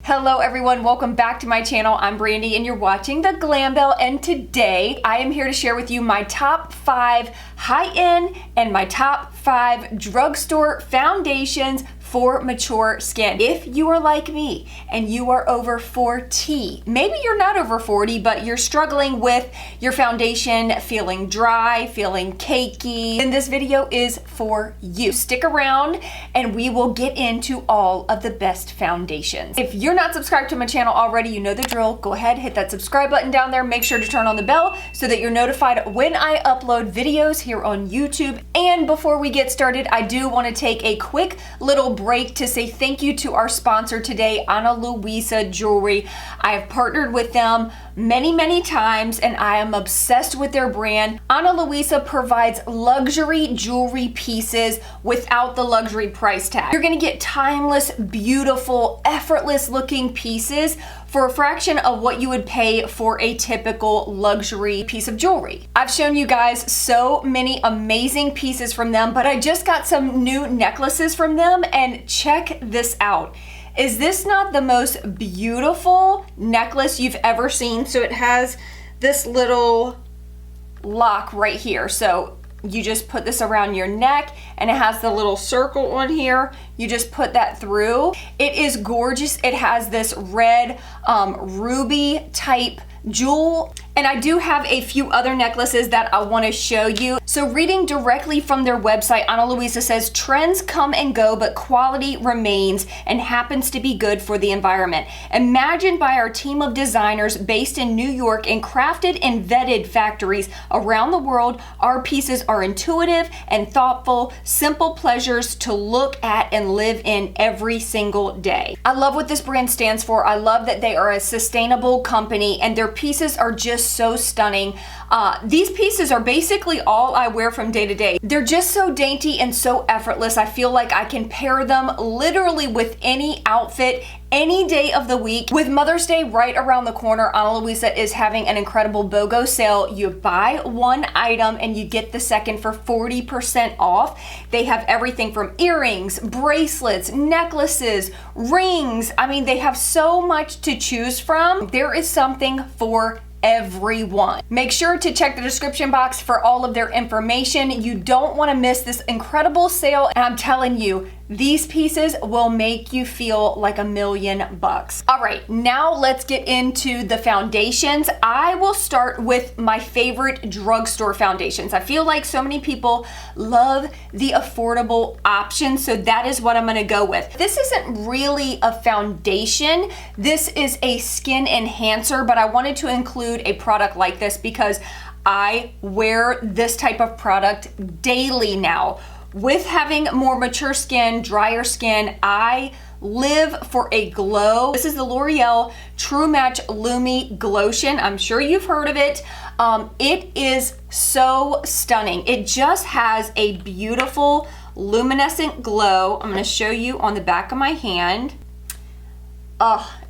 Hello everyone, welcome back to my channel. I'm Brandy and you're watching the Glam Belle, and today I am here to share with you my top 5 high-end and my top 5 drugstore foundations for mature skin. If you are like me and you are over 40, maybe you're not over 40, but you're struggling with your foundation feeling dry, feeling cakey, then this video is for you. Stick around and we will get into all of the best foundations. If you're not subscribed to my channel already, you know the drill. Go ahead, hit that subscribe button down there. Make sure to turn on the bell so that you're notified when I upload videos here on YouTube. And before we get started, I do want to take a quick little break to say thank you to our sponsor today, Ana Luisa Jewelry. I have partnered with them many times and I am obsessed with their brand. Ana Luisa provides luxury jewelry pieces without the luxury price tag. You're gonna get timeless, beautiful, effortless looking pieces for a fraction of what you would pay for a typical luxury piece of jewelry. I've shown you guys so many amazing pieces from them, but I just got some new necklaces from them, and check this out. Is this not the most beautiful necklace you've ever seen? So it has this little lock right here. So you just put this around your neck and it has the little circle on here. You just put that through. It is gorgeous. It has this red ruby type jewel. And I do have a few other necklaces that I want to show you. So reading directly from their website, Ana Luisa says, trends come and go, but quality remains and happens to be good for the environment. Imagined by our team of designers based in New York and crafted in vetted factories around the world, our pieces are intuitive and thoughtful, simple pleasures to look at and live in every single day. I love what this brand stands for. I love that they are a sustainable company and their pieces are just so stunning. These pieces are basically all I wear from day to day. They're just so dainty and so effortless. I feel like I can pair them literally with any outfit any day of the week. With Mother's Day right around the corner, Ana Luisa is having an incredible BOGO sale. You buy one item and you get the second for 40% off. They have everything from earrings, bracelets, necklaces, rings. I mean, they have so much to choose from. There is something for everyone. Make sure to check the description box for all of their information. You don't want to miss this incredible sale, and I'm telling you, these pieces will make you feel like $1 million. All right, now let's get into the foundations. I will start with my favorite drugstore foundations. I feel like so many people love the affordable options, so that is what I'm gonna go with. This isn't really a foundation. This is a skin enhancer, but I wanted to include a product like this because I wear this type of product daily now. With having more mature skin, drier skin, I live for a glow. This is the L'Oreal Trumatch Lumi Glotion. I'm sure you've heard of it. It is so stunning. It just has a beautiful luminescent glow. I'm gonna show you on the back of my hand.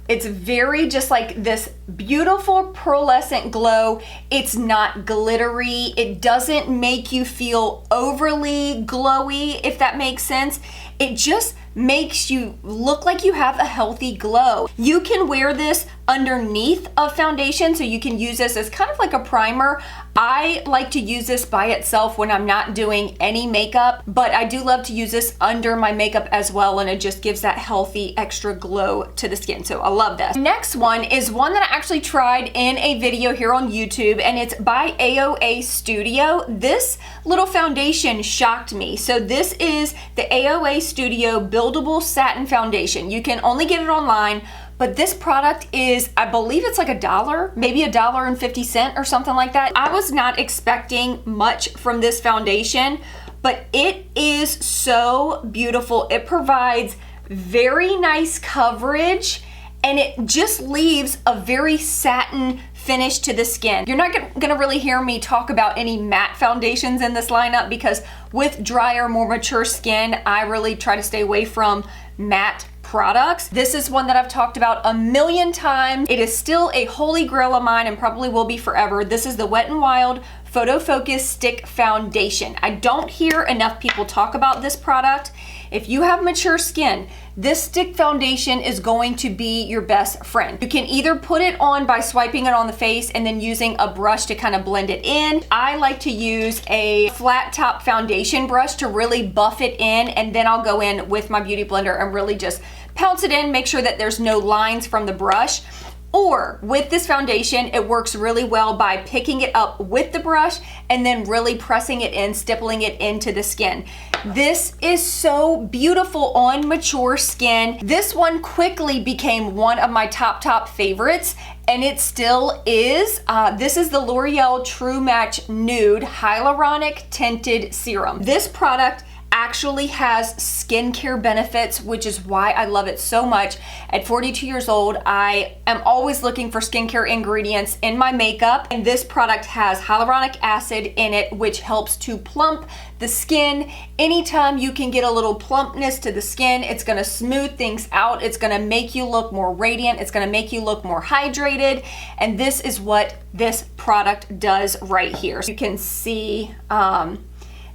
It's very just like this beautiful pearlescent glow. It's not glittery. It doesn't make you feel overly glowy, if that makes sense. It just makes you look like you have a healthy glow. You can wear this underneath a foundation, so you can use this as kind of like a primer. I like to use this by itself when I'm not doing any makeup, but I do love to use this under my makeup as well, and it just gives that healthy extra glow to the skin. So I love this. Next one is one that I actually tried in a video here on YouTube, and it's by AOA Studio. This little foundation shocked me. So this is the AOA Studio Buildable Satin Foundation. You can only get it online, but this product is, I believe it's like $1, maybe $1.50 or something like that. I was not expecting much from this foundation, but it is so beautiful. It provides very nice coverage and it just leaves a very satin finish to the skin. You're not gonna really hear me talk about any matte foundations in this lineup because with drier, more mature skin, I really try to stay away from matte products. This is one that I've talked about a million times. It is still a holy grail of mine and probably will be forever. This is the Wet n Wild Photo Focus Stick Foundation. I don't hear enough people talk about this product. If you have mature skin, this stick foundation is going to be your best friend. You can either put it on by swiping it on the face and then using a brush to kind of blend it in. I like to use a flat top foundation brush to really buff it in, and then I'll go in with my beauty blender and really just pounce it in, make sure that there's no lines from the brush. Or with this foundation, it works really well by picking it up with the brush and then really pressing it in, stippling it into the skin. This is so beautiful on mature skin. This one quickly became one of my top favorites, and it still is. This is the L'Oreal Trumatch Nude Hyaluronic Tinted Serum. This product actually has skincare benefits, which is why I love it so much. At 42 years old, I am always looking for skincare ingredients in my makeup, and this product has hyaluronic acid in it, which helps to plump the skin. Anytime you can get a little plumpness to the skin, it's gonna smooth things out. It's gonna make you look more radiant. It's gonna make you look more hydrated. And this is what this product does right here. You can see,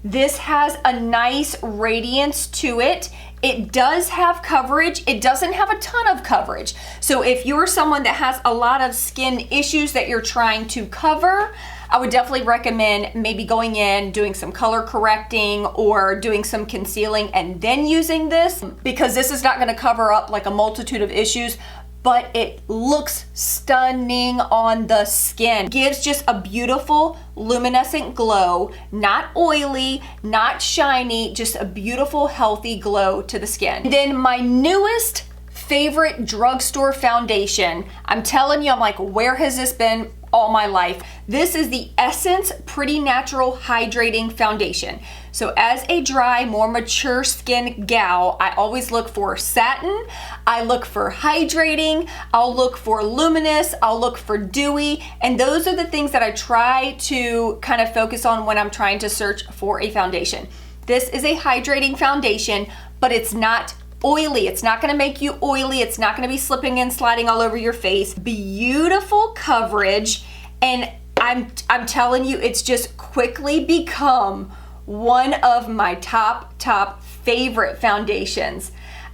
this has a nice radiance to it. It does have coverage. It doesn't have a ton of coverage. So if you're someone that has a lot of skin issues that you're trying to cover, I would definitely recommend maybe going in, doing some color correcting or doing some concealing and then using this, because this is not gonna cover up like a multitude of issues, but it looks stunning on the skin. Gives just a beautiful luminescent glow, not oily, not shiny, just a beautiful healthy glow to the skin. And then my newest favorite drugstore foundation, I'm telling you, I'm like, where has this been all my life? This is the Essence Pretty Natural Hydrating Foundation. So as a dry, more mature skin gal, I always look for satin, I look for hydrating, I'll look for luminous, I'll look for dewy, and those are the things that I try to kind of focus on when I'm trying to search for a foundation. This is a hydrating foundation, but it's not oily. It's not gonna make you oily. It's not gonna be slipping and sliding all over your face. Beautiful coverage, and I'm telling you, it's just quickly become one of my top favorite foundations.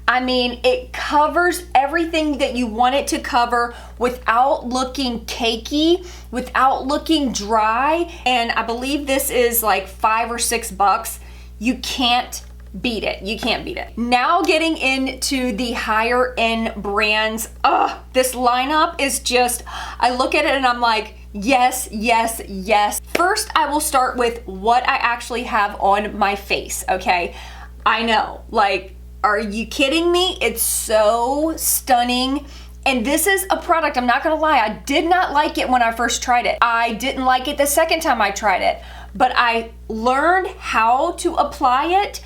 I mean, it covers everything that you want it to cover without looking cakey, without looking dry, and I believe this is like $5 or $6. You can't beat it. You can't beat it. Now getting into the higher end brands. This lineup is just, I look at it and I'm like, yes, yes, yes. First, I will start with what I actually have on my face, okay? I know, like, are you kidding me? It's so stunning. And this is a product, I'm not gonna lie, I did not like it when I first tried it. I didn't like it the second time I tried it, but I learned how to apply it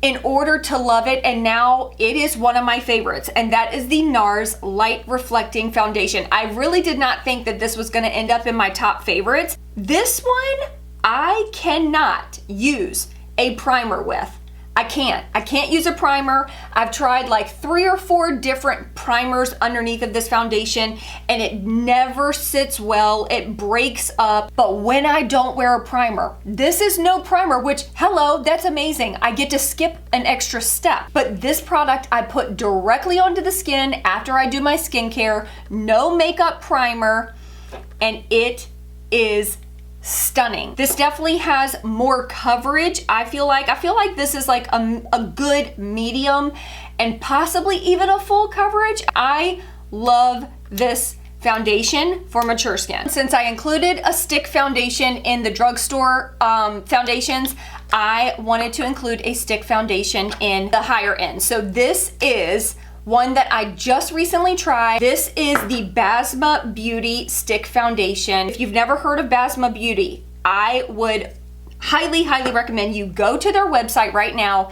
in order to love it, and now it is one of my favorites, and that is the NARS Light Reflecting Foundation. I really did not think that this was gonna end up in my top favorites. This one, I cannot use a primer with. I can't use a primer. I've tried like 3 or 4 different primers underneath of this foundation and it never sits well. It breaks up. But when I don't wear a primer, this is no primer, which, hello, that's amazing. I get to skip an extra step. But this product I put directly onto the skin after I do my skincare, no makeup primer, and it is stunning. This definitely has more coverage. I feel like this is like a good medium and possibly even a full coverage. I love this foundation for mature skin. Since I included a stick foundation in the drugstore foundations, I wanted to include a stick foundation in the higher end. So this is one that I just recently tried. This is the Basma Beauty Stick Foundation. If you've never heard of Basma Beauty, I would highly recommend you go to their website right now,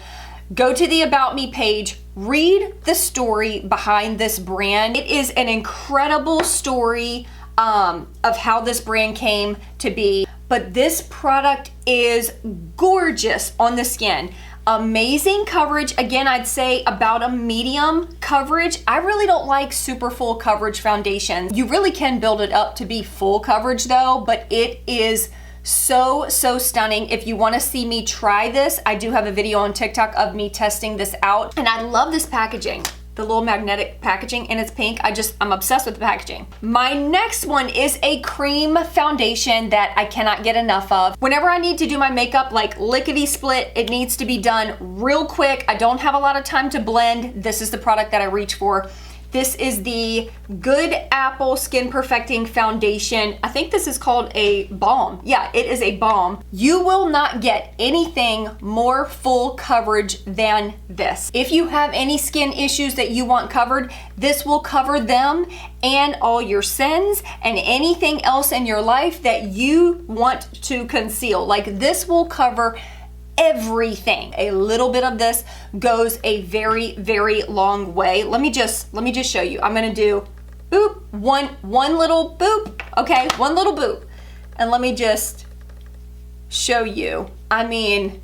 go to the About Me page, read the story behind this brand. It is an incredible story of how this brand came to be, but this product is gorgeous on the skin. Amazing coverage. Again, I'd say about a medium coverage. I really don't like super full coverage foundations. You really can build it up to be full coverage though, but it is So stunning. If you want to see me try this, I do have a video on TikTok of me testing this out. And I love this packaging. The little magnetic packaging, and it's pink. I'm obsessed with the packaging. My next one is a cream foundation that I cannot get enough of. Whenever I need to do my makeup, like lickety split, it needs to be done real quick. I don't have a lot of time to blend. This is the product that I reach for. This is the Good Apple Skin Perfecting Foundation. I think this is called a balm. Yeah, it is a balm. You will not get anything more full coverage than this. If you have any skin issues that you want covered, this will cover them and all your sins and anything else in your life that you want to conceal. Like, this will cover everything. A little bit of this goes a very long way. Let me just show you. I'm gonna do boop, one little boop, okay, one little boop, and let me just show you. I mean,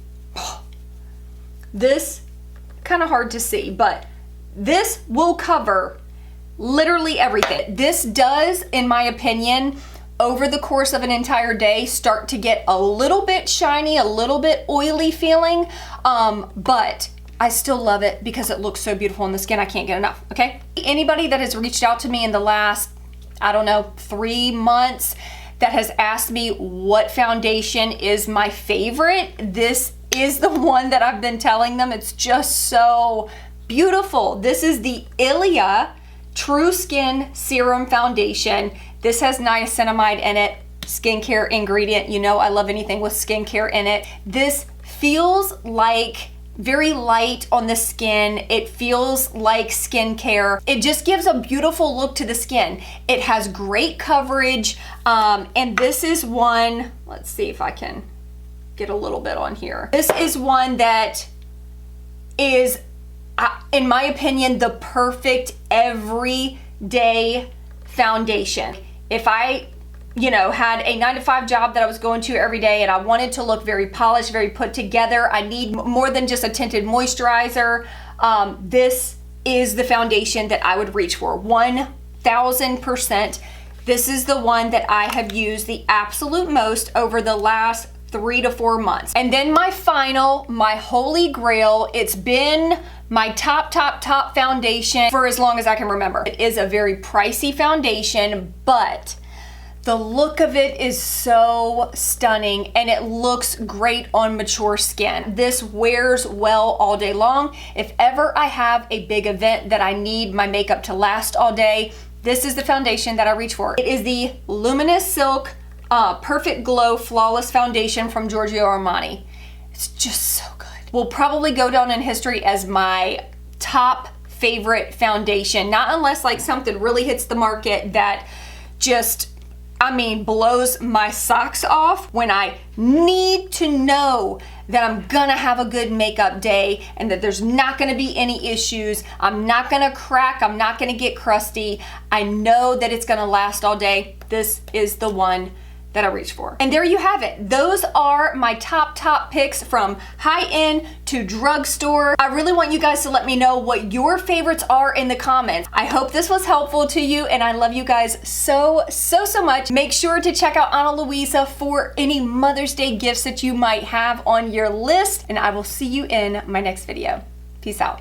this kind of hard to see, but this will cover literally everything. This does, in my opinion, over the course of an entire day, start to get a little bit shiny, a little bit oily feeling, but I still love it because it looks so beautiful on the skin. I can't get enough, okay? Anybody that has reached out to me in the last, I don't know, 3 months that has asked me what foundation is my favorite, this is the one that I've been telling them. It's just so beautiful. This is the Ilia True Skin Serum Foundation. This has niacinamide in it, skincare ingredient. You know I love anything with skincare in it. This feels like very light on the skin. It feels like skincare. It just gives a beautiful look to the skin. It has great coverage, and this is one, let's see if I can get a little bit on here. This is one that is, in my opinion, the perfect everyday foundation. If I, had a 9-to-5 job that I was going to every day and I wanted to look very polished, very put together, I need more than just a tinted moisturizer, this is the foundation that I would reach for, 1000%. This is the one that I have used the absolute most over the last 3 to 4 months. And then my holy grail, it's been my top foundation for as long as I can remember. It is a very pricey foundation, but the look of it is so stunning and it looks great on mature skin. This wears well all day long. If ever I have a big event that I need my makeup to last all day, this is the foundation that I reach for. It is the Luminous Silk Perfect Glow Flawless Foundation from Giorgio Armani. It's just so good. Will probably go down in history as my top favorite foundation, not unless like something really hits the market that just, blows my socks off, when I need to know that I'm gonna have a good makeup day and that there's not gonna be any issues, I'm not gonna crack, I'm not gonna get crusty, I know that it's gonna last all day. This is the one that I reach for. And there you have it. Those are my top picks from high-end to drugstore. I really want you guys to let me know what your favorites are in the comments. I hope this was helpful to you, and I love you guys so much. Make sure to check out Ana Luisa for any Mother's Day gifts that you might have on your list, and I will see you in my next video. Peace out.